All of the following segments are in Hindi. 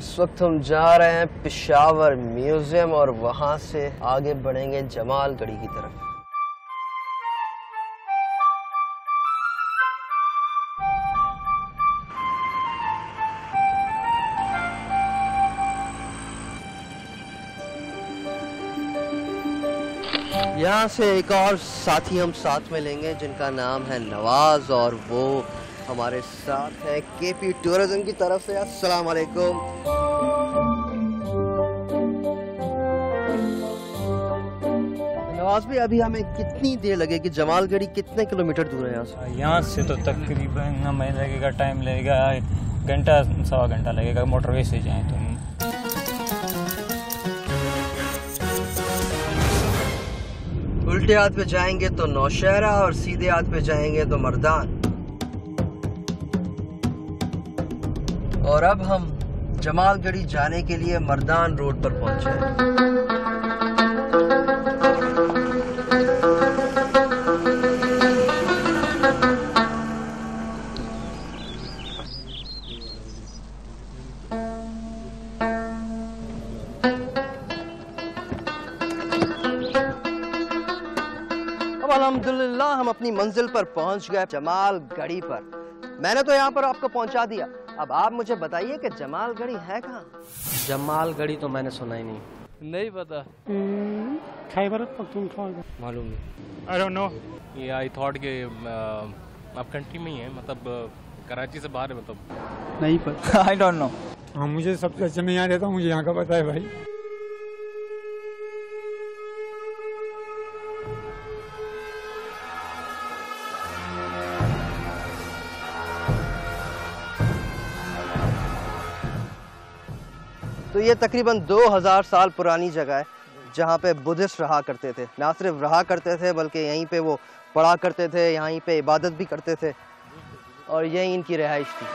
इस वक्त हम जा रहे हैं पेशावर म्यूजियम और वहां से आगे बढ़ेंगे जमालगढ़ी की तरफ। यहाँ से एक और साथी हम साथ में लेंगे जिनका नाम है नवाज और वो हमारे साथ है केपी टूरिज्म की तरफ से। अस्सलाम वालेकुम। नवाज भाई, अभी हमें कितनी देर लगेगी? जमालगढ़ी कितने किलोमीटर दूर है यहाँ से? यहाँ से तो तकरीबन हमें लगेगा, टाइम लगेगा घंटा सवा घंटा लगेगा मोटरवे से जाएं तो। उल्टे हाथ पे जाएंगे तो नौशहरा और सीधे हाथ पे जाएंगे तो मर्दान। और अब हम जमालगढ़ी जाने के लिए मर्दान रोड पर पहुंचे हैं। अल्हम्दुलिल्लाह हम अपनी मंजिल पर पहुंच गए, जमालगढ़ी पर। मैंने तो यहाँ पर आपको पहुंचा दिया, अब आप मुझे बताइए कि जमालगढ़ी है कहाँ? जमालगढ़ी तो मैंने सुना ही नहीं पता। खैबर पख्तूनख्वा मालूम नहीं। I don't know. ये आई थॉट के आप कंट्री में ही है, मतलब कराची से बाहर है, मतलब नहीं पता। I don't know. हाँ, मुझे सबसे अच्छा नहीं आ रहा था, मुझे यहाँ का पता है भाई। तो ये तकरीबन 2000 साल पुरानी जगह है जहाँ पे बुद्धिस्ट रहा करते थे। ना सिर्फ रहा करते थे बल्कि यहीं पे वो पढ़ा करते थे, यहीं पे इबादत भी करते थे और यहीं इनकी रिहाइश थी।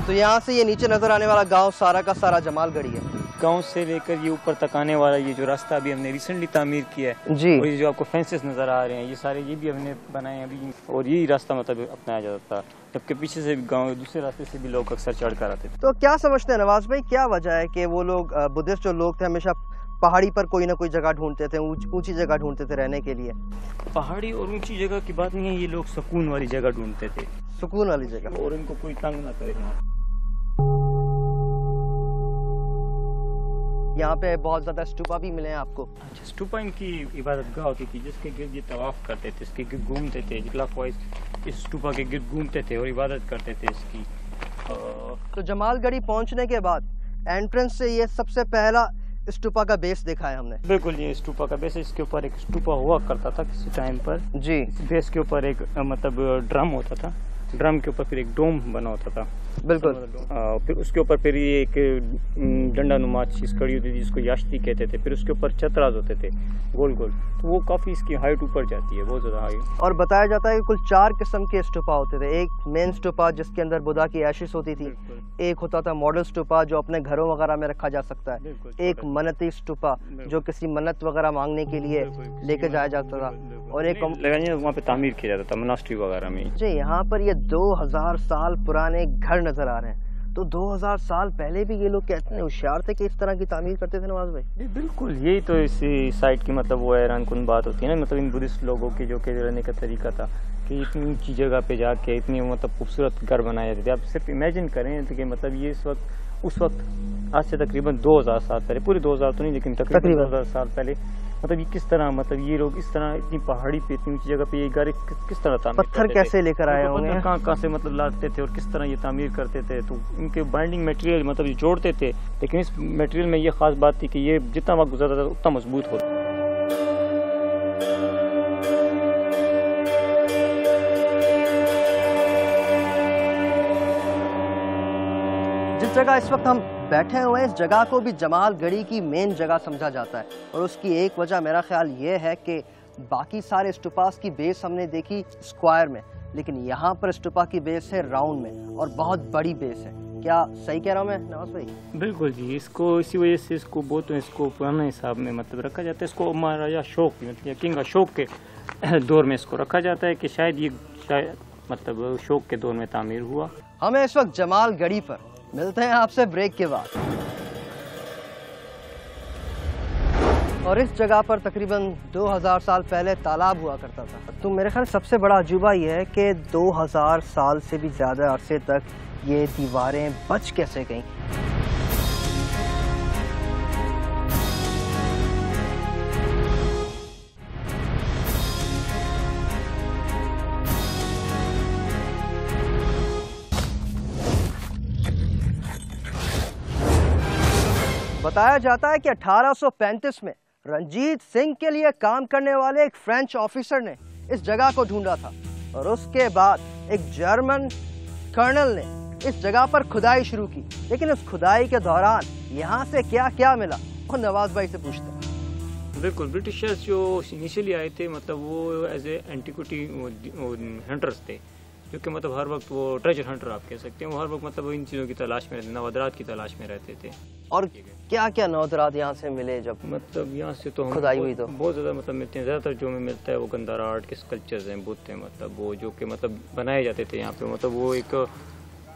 तो यहाँ से ये नीचे नज़र आने वाला गांव सारा का सारा जमालगढ़ी है। गांव से लेकर ये ऊपर तक आने वाला ये जो रास्ता अभी हमने रिसेंटली तामीर किया है जी, और ये जो आपको फेंसेस नजर आ रहे हैं ये सारे ये भी हमने बनाए हैं अभी, और यही रास्ता मतलब अपनाया जाता था, जबकि पीछे से गांव दूसरे रास्ते से भी लोग अक्सर चढ़ कर आते थे। तो क्या समझते हैं नवाज भाई, क्या वजह है कि वो लोग बुद्धिस्ट जो लोग थे हमेशा पहाड़ी पर कोई ना कोई जगह ढूंढते थे, ऊंची जगह ढूंढते थे रहने के लिए? पहाड़ी और ऊंची जगह की बात नहीं है, ये लोग सुकून वाली जगह ढूंढते थे, सुकून वाली जगह, और इनको कोई तंग ना करे। यहाँ पे बहुत ज्यादा स्टूपा भी मिले हैं आपको। अच्छा, स्टूपा इनकी इबादत गाह होती थी जिसके गिर्द ये तवाफ करते थे, इसके गिर्द घूमते थे, क्लॉकवाइज इस स्टूपा के गिर्द घूमते थे और इबादत करते थे इसकी। तो जमालगढ़ी पहुंचने के बाद एंट्रेंस से ये सबसे पहला स्टूपा का बेस देखा है हमने। बिल्कुल, ये स्टूपा का बेस है, इसके ऊपर एक स्टूपा हुआ करता था किसी टाइम पर जी। इस बेस के ऊपर एक मतलब ड्रम होता था, ड्रम के ऊपर फिर एक डोम बना होता था। बिल्कुल। फिर उसके ऊपर फिर ये एक डंडा नुमा चीज खड़ी होती थी जिसको याश्ती कहते थे, फिर उसके ऊपर चतराज होते थे गोल गोल, तो वो काफी इसकी हाइट ऊपर जाती है, बहुत ज्यादा हाइट। और बताया जाता है कि कुल 4 किस्म के स्टूपा होते थे। एक मेन स्टूपा जिसके अंदर बुद्धा की एशिस होती थी, एक होता था मॉडल स्टूपा जो अपने घरों वगैरह में रखा जा सकता है, एक मन्नती स्टूपा जो किसी मन्नत वगैरह मांगने के लिए लेके जाया जाता था, और एक वहाँ पे तामीर किया जाता था मोनास्ट्री वगैरह में। जी, यहाँ पर ये 2000 साल पुराने घर नजर आ रहे हैं। तो 2000 साल पहले भी ये लोग कितने होशियार थे कि इस तरह की तामीर करते थे नवाज भाई? बिल्कुल, यही तो इस साइड की मतलब वो हैरान कुन बात होती है ना, मतलब इन बुद्धिस्ट लोगों की जो के रहने का तरीका था कि इतनी ऊंची जगह पे जाके इतनी मतलब खूबसूरत घर बनाए जाते थे। आप सिर्फ इमेजिन करें कि मतलब ये उस वक्त आज से तकरीबन 2000 साल पहले, पूरे 2000 तो नहीं लेकिन तकरीबन 2000 साल पहले, मतलब ये किस तरह, मतलब ये लोग इस तरह इतनी पहाड़ी पे इतनी ऊंची जगह पे ये घर किस तरह तामीर पत्थर कैसे लेकर आए होंगे, कहाँ से मतलब लाते थे और किस तरह ये तामीर करते थे। तो इनके बाइंडिंग मटेरियल मतलब ये जोड़ते थे, लेकिन इस मटेरियल में ये खास बात थी कि ये जितना वक्त गुजरता था उतना मजबूत होता। जिस जगह इस वक्त हम बैठे हुए हैं इस जगह को भी जमालगढ़ी की मेन जगह समझा जाता है, और उसकी एक वजह मेरा ख्याल ये है कि बाकी सारे स्टूपास की बेस हमने देखी स्क्वायर में, लेकिन यहाँ पर स्टूपा की बेस है राउंड में और बहुत बड़ी बेस है। क्या सही कह रहा हूँ मैं नवाज भाई? बिल्कुल जी, इसको इसी वजह से इसको बहुत इसको पुराने हिसाब में मतलब रखा जाता है, इसको महाराजा अशोक मतलब किंग अशोक के दौर में इसको रखा जाता है कि शायद मतलब अशोक के दौर में तामीर हुआ। हमें इस वक्त जमालगढ़ी पर मिलते हैं आपसे ब्रेक के बाद। और इस जगह पर तकरीबन 2000 साल पहले तालाब हुआ करता था। तो मेरे ख्याल सबसे बड़ा अजूबा यह है कि 2000 साल से भी ज़्यादा अरसे तक ये दीवारें बच कैसे गईं। बताया जाता है कि 1835 में रंजीत सिंह के लिए काम करने वाले एक फ्रेंच ऑफिसर ने इस जगह को ढूंढा था और उसके बाद एक जर्मन कर्नल ने इस जगह पर खुदाई शुरू की। लेकिन उस खुदाई के दौरान यहाँ से क्या क्या मिला वो नवाज भाई से पूछते हैं। बिल्कुल, ब्रिटिशर्स जो इनिशियली आए थे मतलब वो एज ए एंटीक्विटी हंटर्स थे, क्योंकि मतलब हर वक्त वो ट्रेजर हंटर आप कह सकते हैं। वो हर वक्त मतलब इन चीज़ों की तलाश में रहते, नवादरात की तलाश में रहते थे। और क्या क्या नवादरात यहाँ से मिले जब मतलब यहाँ से तो खुदाई हुई? तो बहुत ज़्यादा मतलब मिलते हैं। ज़्यादातर जो हमें मिलता है वो गंधारा आर्ट के स्कल्पचर्स हैं, बुत हैं, मतलब वो जो कि मतलब बनाए जाते थे यहाँ पे। मतलब वो एक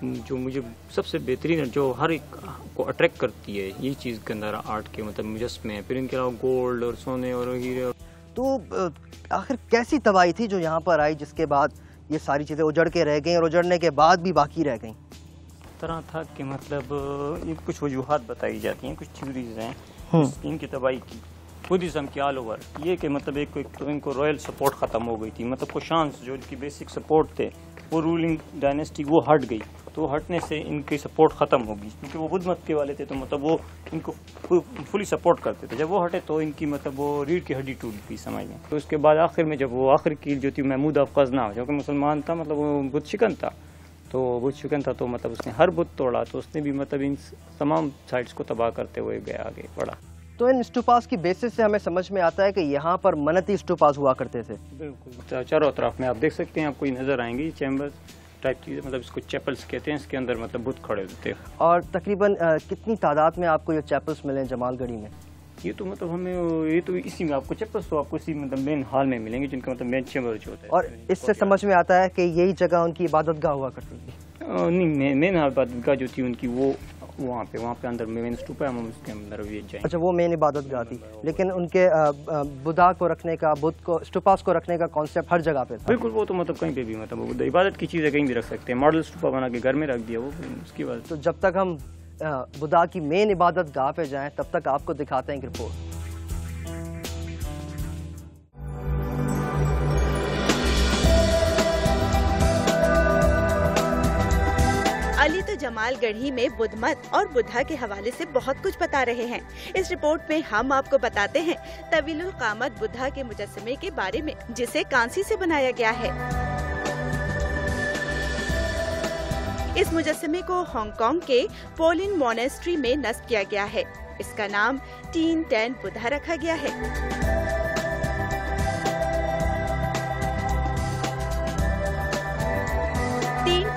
जो मुझे सबसे बेहतरीन जो हर एक को अट्रैक्ट करती है ये चीज़ गंधारा आर्ट के मतलब मुजस्मे हैं। फिर इनके अलावा गोल्ड और सोने और हीरे। तो आखिर कैसी तबाही थी जो यहाँ पर आई जिसके बाद ये सारी चीज़ें उजड़ के रह गई और उजड़ने के बाद भी बाकी रह गई? तरह था कि मतलब ये कुछ वजूहात बताई जाती हैं, कुछ थ्योरीज हैं इनकी तबाही की। बुद्धिज्म के ऑल ओवर ये कि मतलब एक तो इनको रॉयल सपोर्ट ख़त्म हो गई थी। मतलब कुशांस जो इनकी बेसिक सपोर्ट थे वो रूलिंग डायनेस्टी वो हट गई, तो हटने से इनकी सपोर्ट ख़त्म होगी क्योंकि वो बुद्ध मत के वाले थे। तो मतलब वो इनको फुली सपोर्ट करते थे। जब वो हटे तो इनकी मतलब वो रीढ़ की हड्डी टूट गई समझ में। तो उसके बाद आखिर में जब वो आखिर की जो थी महमूद ऑफ गजना जो कि मुसलमान था, मतलब वो बुत शिकन था, तो बुत शिकन था तो मतलब उसने हर बुत तोड़ा, तो उसने भी मतलब इन तमाम साइट्स को तबाह करते हुए गया आगे बढ़ा। तो इन स्टूपास की बेसिस से हमें समझ में आता है कि यहाँ पर मन्नती स्टूपास हुआ करते थे। बिल्कुल, चारों तरफ में आप देख सकते हैं, आपको नजर आएंगे चैम्बर टाइप चीज़, मतलब इसको चैपल्स कहते हैं। इसके अंदर मतलब बुत खड़े होते हैं। और तकरीबन कितनी तादाद में आपको ये चैपल्स मिले जमालगढ़ी में? ये तो मतलब हमें ये तो इसी में आपको चैपल्स तो आपको इसी मतलब मेन हॉल में मिलेंगे जिनका मतलब मेन चैम्बर जो होता है। और इससे समझ में आता है कि यही जगह उनकी इबादतगाह हुआ करती थी। नहीं, मेन इबादतगाह जो थी उनकी वो वहाँ पे अंदर मेन स्तूप है, हम उसके अंदर भी जाएंगे। अच्छा, वो मेन इबादतगाह थी, लेकिन उनके बुद्धा को रखने का, बुद्ध को, स्टूपास को रखने का कॉन्सेप्ट हर जगह पे था। बिल्कुल, वो तो मतलब कहीं पे भी मतलब इबादत की चीज़ें कहीं भी रख सकते हैं। मॉडल स्टूपा बना के घर में रख दिया वो उसकी बात। तो जब तक हम बुद्धा की मेन इबादतगाह पे जाएं तब तक आपको दिखाते हैं एक रिपोर्ट। अली तो जमालगढ़ी में बुद्ध मत और बुद्धा के हवाले से बहुत कुछ बता रहे हैं। इस रिपोर्ट में हम आपको बताते हैं तवीलुल कामत बुद्धा के मुजस्समे के बारे में, जिसे कांसी से बनाया गया है। इस मुजस्समे को हांगकांग के पोलिन मोनेस्ट्री में नस्ब किया गया है। इसका नाम टीन टैन बुद्धा रखा गया है।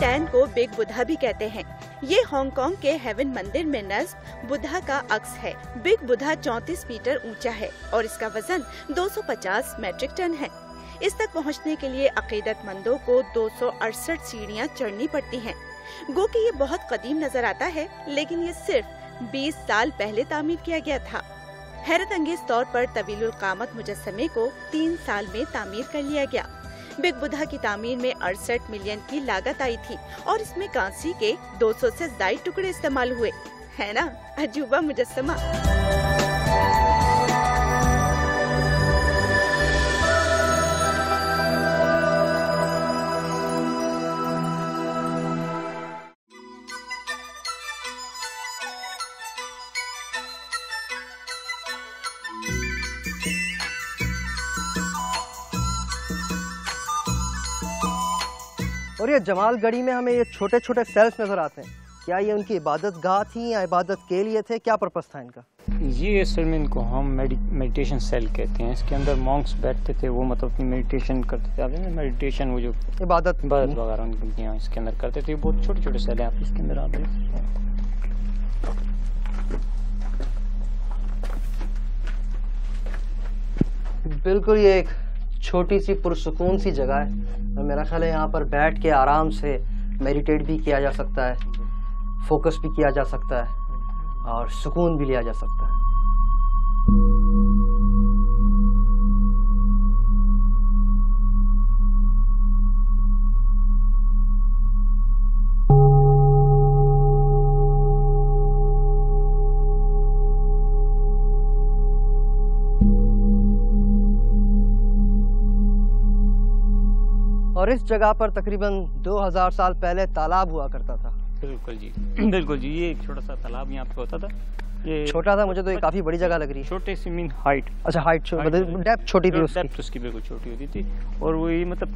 टैन को बिग बुद्धा भी कहते हैं। ये हांगकांग के हेवन मंदिर में नस्ब बुद्धा का अक्स है। बिग बुद्धा 34 मीटर ऊंचा है और इसका वजन 250 मेट्रिक टन है। इस तक पहुंचने के लिए अकीदतमंदों को 268 सीढ़ियां चढ़नी पड़ती हैं। गो कि ये बहुत कदीम नजर आता है, लेकिन ये सिर्फ 20 साल पहले तामीर किया गया था। हैरत अंगेज तौर पर तवीलुल कामत मुजस्समे को 3 साल में तामीर कर लिया गया। बिग बुद्धा की तामीर में 68 मिलियन की लागत आई थी और इसमें कांसी के 200 से ज्यादा टुकड़े इस्तेमाल हुए। है ना अजूबा मुजस्समा। और ये जमालगढ़ी में हमें ये छोटे छोटे सेल्स नजर आते हैं। क्या ये उनकी इबादत गाह थी या इबादत के लिए थे? क्या पर्पस था इनका? ये असल में इनको हम मेडिटेशन सेल कहते हैं। इसके अंदर मॉन्क्स बैठते थे, वो मतलब अपनी मेडिटेशन करते थे। आपने मेडिटेशन वो जो इबादत वगैरह उनकी यहाँ इसके अंदर करते थे। बहुत छोटे छोटे सेल हैं, आप इसके अंदर आप बिल्कुल ये एक छोटी सी पुरसुकून सी जगह है और मेरा ख्याल है यहाँ पर बैठ के आराम से मेडिटेट भी किया जा सकता है। फोकस भी किया जा सकता है और सुकून भी लिया जा सकता है। और इस जगह पर तकरीबन 2000 साल पहले तालाब हुआ करता था। बिल्कुल जी, बिल्कुल जी। ये एक छोटा सा तालाब यहाँ पे होता था। ये छोटा था, मुझे तो ये काफी बड़ी जगह लग रही है। छोटे सी मीन हाइट। अच्छा, हाइट मतलब डेप्थ छोटी थी उसकी। डेप्थ उसकी बिल्कुल छोटी होती थी। और वो ये मतलब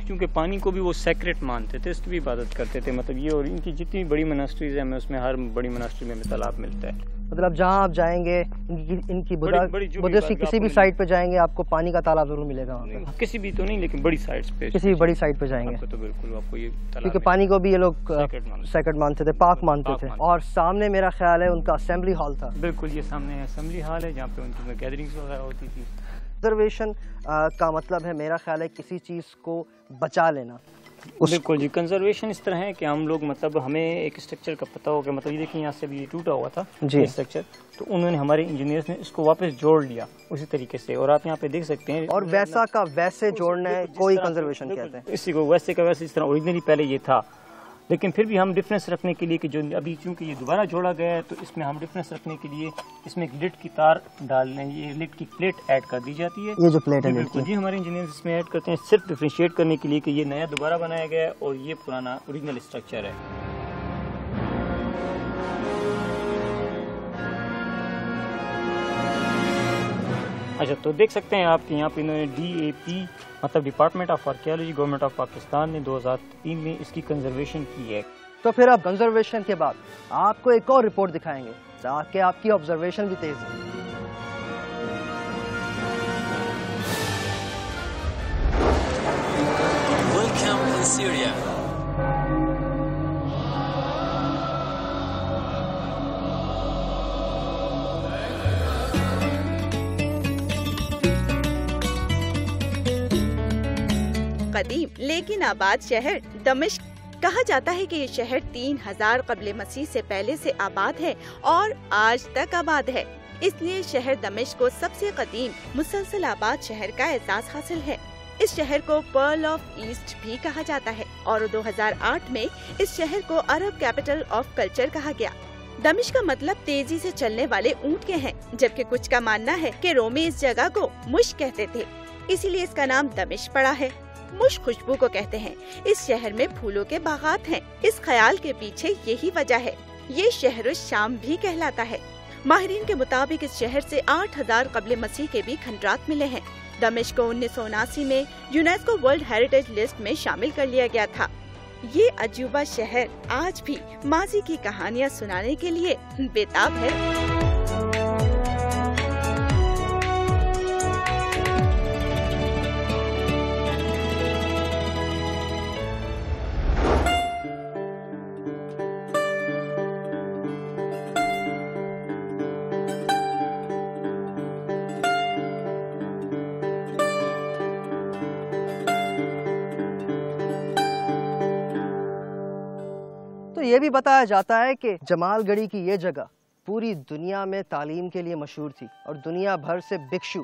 क्योंकि पानी को भी वो सेक्रेट मानते थे, इसकी भी इबादत करते थे। मतलब ये और इनकी जितनी बड़ी मोनास्ट्रीज है, हमें उसमें हर बड़ी मोनास्ट्री में हमें तालाब मिलता है। मतलब जहाँ आप जाएंगे इनकी बुद्धिस्ट की किसी भी साइड पे जाएंगे आपको पानी का तालाब जरूर मिलेगा वहाँ पे। किसी भी तो नहीं, लेकिन बड़ी साइड्स पे, किसी भी बड़ी साइड पे जाएंगे तो बिल्कुल आपको ये तालाब, क्योंकि पानी को भी ये लोग सेक्रेट मानते थे, पाक मानते थे। और सामने मेरा ख्याल है उनका असेंबली हॉल था। बिल्कुल, ये सामने असेंबली हॉल है जहाँ पे उनकी गैदरिंग्स वगैरह होती थी। कंजर्वेशन का मतलब है मेरा ख्याल है किसी चीज़ को बचा लेना। बिल्कुल जी, कंजर्वेशन इस तरह है कि हम लोग मतलब हमें एक स्ट्रक्चर का पता हो गया, मतलब ये देखिए यहाँ से भी टूटा हुआ था ये स्ट्रक्चर, तो उन्होंने हमारे इंजीनियर्स ने इसको वापस जोड़ लिया उसी तरीके से। और आप यहाँ पे देख सकते हैं, और वैसा का वैसे जोड़ना है, कोई कंजर्वेशन कहते हैं इसी को। वैसे का वैसे इस तरह ओरिजिनली पहले ये था, लेकिन फिर भी हम डिफरेंस रखने के लिए कि जो अभी चूंकि ये दोबारा जोड़ा गया है, तो इसमें हम डिफरेंस रखने के लिए इसमें एक लिड की तार डाल लें, ये लिड की प्लेट ऐड कर दी जाती है। ये जो प्लेट है बिल्कुल जी, हमारे इंजीनियर इसमें ऐड करते हैं सिर्फ डिफरेंशिएट करने के लिए कि ये नया दोबारा बनाया गया है और ये पुराना ओरिजिनल स्ट्रक्चर है। अच्छा, तो देख सकते हैं आप कि यहाँ पे इन्होंने DAP मतलब department of archaeology government of Pakistan ने 2003 में इसकी कंजर्वेशन की है। तो फिर अब कंजर्वेशन के बाद आपको एक और रिपोर्ट दिखाएंगे ताकि आपकी ऑब्जर्वेशन भी तेज है। Welcome in Syria. कदीम लेकिन आबाद शहर दमिश्क। कहा जाता है कि ये शहर 3000 कब्ल मसीह से पहले से आबाद है और आज तक आबाद है। इसलिए शहर दमिश्क को सबसे कदीम मुसलसल आबाद शहर का एहसास हासिल है। इस शहर को पर्ल ऑफ ईस्ट भी कहा जाता है और 2008 में इस शहर को अरब कैपिटल ऑफ कल्चर कहा गया। दमिश्क का मतलब तेजी से चलने वाले ऊँट के हैं, जबकि कुछ का मानना है कि रोमी इस जगह को मुश्क कहते थे, इसीलिए इसका नाम दमिश्क पड़ा है। मुश्क खुशबू को कहते हैं। इस शहर में फूलों के बागात हैं। इस ख्याल के पीछे यही वजह है। ये शहर शाम भी कहलाता है। माहिरीन के मुताबिक इस शहर से 8000 कब्ल मसीह के भी खंडरात मिले हैं। दमिश्क को 1979 में यूनेस्को वर्ल्ड हेरिटेज लिस्ट में शामिल कर लिया गया था। ये अजूबा शहर आज भी माजी की कहानियाँ सुनाने के लिए बेताब है। तो ये भी बताया जाता है कि जमालगढ़ी की ये जगह पूरी दुनिया में तालीम के लिए मशहूर थी और दुनिया भर से भिक्षु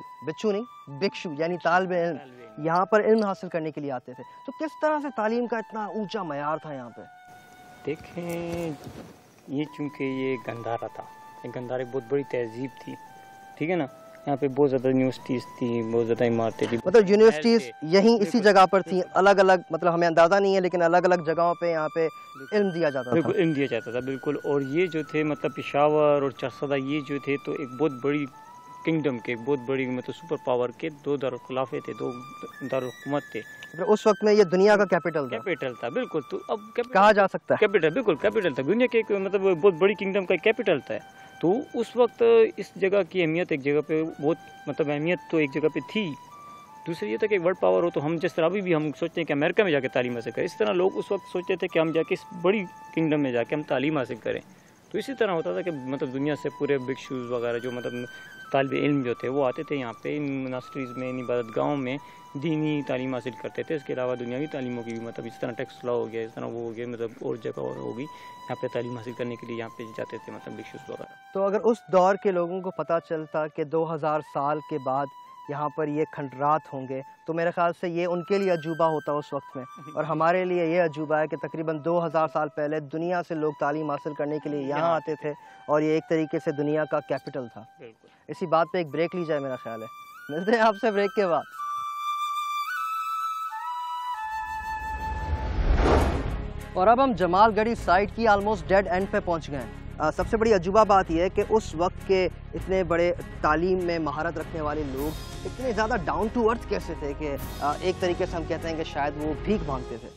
यानी तालिबे इल्म यहाँ पर इल्म हासिल करने के लिए आते थे। तो किस तरह से तालीम का इतना ऊंचा मयार था यहाँ पे? देखें, ये चूँकि ये गंधारा था, ये गंधारा एक बहुत बड़ी तहजीब थी, ठीक है ना। यहाँ पे बहुत ज़्यादा यूनिवर्सिटीज़ थी, बहुत ज़्यादा इमारतें थी। मतलब यूनिवर्सिटीज़ यहीं इसी जगह पर थी, अलग अलग, मतलब हमें अंदाज़ा नहीं है, लेकिन अलग अलग जगहों पे यहाँ पे इल्म दिया जाता था। बिल्कुल इल्म दिया जाता था, बिल्कुल। और ये जो थे मतलब पेशावर और चरसदा, ये जो थे तो एक बहुत बड़ी किंगडम के, बहुत बड़ी मतलब सुपर पावर के दो दारुल-खुलाफे थे, दो दारुल-हुकूमत थे। उस वक्त में ये दुनिया का कैपिटल था, बिल्कुल। तो अब कहा जा सकता है कैपिटल, बिल्कुल कैपिटल था दुनिया के, मतलब बहुत बड़ी किंगडम का कैपिटल था। तो उस वक्त इस जगह की अहमियत एक जगह पे बहुत, मतलब अहमियत तो एक जगह पे थी। दूसरी ये था कि वर्ल्ड पावर हो, तो हम जिस तरह अभी भी हम सोचते हैं कि अमेरिका में जाके तालीम हासिल करें, इस तरह लोग उस वक्त सोचते थे कि हम जाके इस बड़ी किंगडम में जाके हम तालीम हासिल करें। तो इसी तरह होता था कि मतलब दुनिया से पूरे भिक्षुज वगैरह जो मतलब तालिब इल्म जो थे वो आते थे यहाँ पे इन मोनास्ट्रीज़ में, इन इबादत गाहों में दीनी तालीम हासिल करते थे। इसके अलावा दुनियावी तालीमों की भी, मतलब इस तरह टेक्स्ट लॉ हो गया, इस तरह वो हो गया, मतलब और जगह और होगी यहाँ पे तालीम हासिल करने के लिए यहाँ पे जाते थे, मतलब भिक्षु वगैरह। तो अगर उस दौर के लोगों को पता चलता कि 2000 साल के बाद यहाँ पर ये खंडरात होंगे, तो मेरे ख्याल से ये उनके लिए अजूबा होता उस वक्त में, और हमारे लिए ये अजूबा है कि तकरीबन 2000 साल पहले दुनिया से लोग तालीम हासिल करने के लिए यहाँ आते थे, और ये एक तरीके से दुनिया का कैपिटल था। इसी बात पे एक ब्रेक ली जाए, मेरा ख्याल है। मिलते हैं आपसे ब्रेक के बाद। और अब हम जमालगढ़ी साइट की ऑलमोस्ट डेड एंड पे पहुंच गए हैं। सबसे बड़ी अजूबा बात यह है कि उस वक्त के इतने बड़े तालीम में महारत रखने वाले लोग इतने ज़्यादा डाउन टू अर्थ कैसे थे कि एक तरीके से हम कहते हैं कि शायद वो भीख मांगते थे।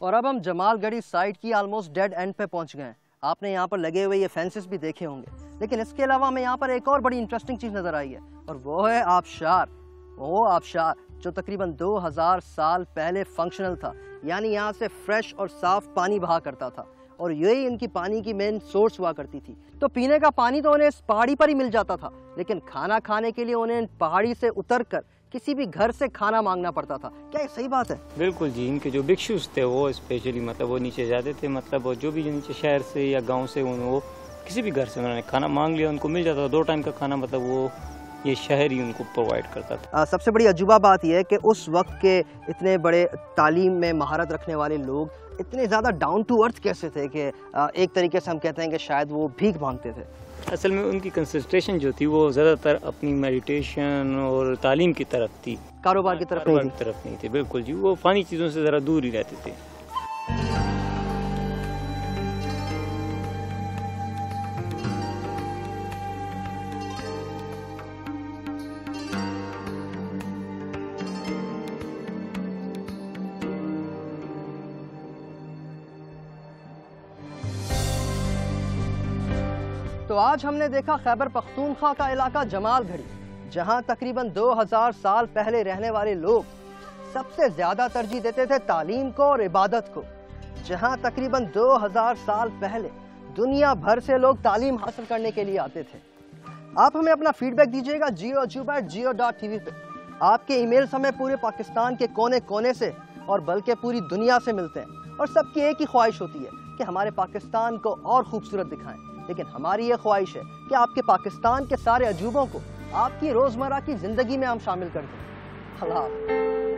और अब हम जमालगढ़ी साइट की ऑलमोस्ट डेड एंड पे पहुंच गए हैं। आपने यहाँ पर लगे हुए ये फेंसेस भी देखे होंगे, लेकिन इसके अलावा हमें यहाँ पर एक और बड़ी इंटरेस्टिंग चीज़ नज़र आई है, और वो है आबशार। वो आबशार जो तकरीबन 2000 साल पहले फंक्शनल था, यानी यहाँ से फ्रेश और साफ पानी बहा करता था, और यही इनकी पानी की मेन सोर्स हुआ करती थी। तो पीने का पानी तो उन्हें इस पहाड़ी पर ही मिल जाता था, लेकिन खाना खाने के लिए उन्हें पहाड़ी से उतर कर किसी भी घर से खाना मांगना पड़ता था। क्या ये सही बात है? बिल्कुल जी, इनके जो भिक्षुस थे वो स्पेशली मतलब वो नीचे जाते थे, मतलब वो जो भी नीचे शहर से या गांव से वो किसी भी घर से उन्होंने खाना मांग लिया, उनको मिल जाता था 2 टाइम का खाना, मतलब वो ये शहर ही उनको प्रोवाइड करता था। सबसे बड़ी अजूबा बात यह है कि उस वक्त के इतने बड़े तालीम में महारत रखने वाले लोग इतने ज़्यादा डाउन टू अर्थ कैसे थे कि एक तरीके से हम कहते हैं कि शायद वो भीख मांगते थे। असल में उनकी कंसंट्रेशन जो थी वो ज़्यादातर अपनी मेडिटेशन और तालीम की तरफ थी, कारोबार की तरफ नहीं थी। बिल्कुल जी, वो फ़ानी चीज़ों से ज़रा दूर ही रहते थे। तो आज हमने देखा खैबर पख्तूनख्वा का इलाका जमालगढ़ी, जहां तकरीबन 2000 साल पहले रहने वाले लोग सबसे ज्यादा तरजीह देते थे तालीम को और इबादत को, जहां तकरीबन 2000 साल पहले दुनिया भर से लोग तालीम हासिल करने के लिए आते थे। आप हमें अपना फीडबैक दीजिएगा geo@geo.tv पे। आपके ईमेल्स हमें पूरे पाकिस्तान के कोने कोने से और बल्कि पूरी दुनिया से मिलते हैं, और सबकी एक ही ख्वाहिश होती है कि हमारे पाकिस्तान को और खूबसूरत दिखाएं। लेकिन हमारी ये ख्वाहिश है कि आपके पाकिस्तान के सारे अजूबों को आपकी रोज़मर्रा की ज़िंदगी में हम शामिल कर दें। अल्लाह हाफ़िज़।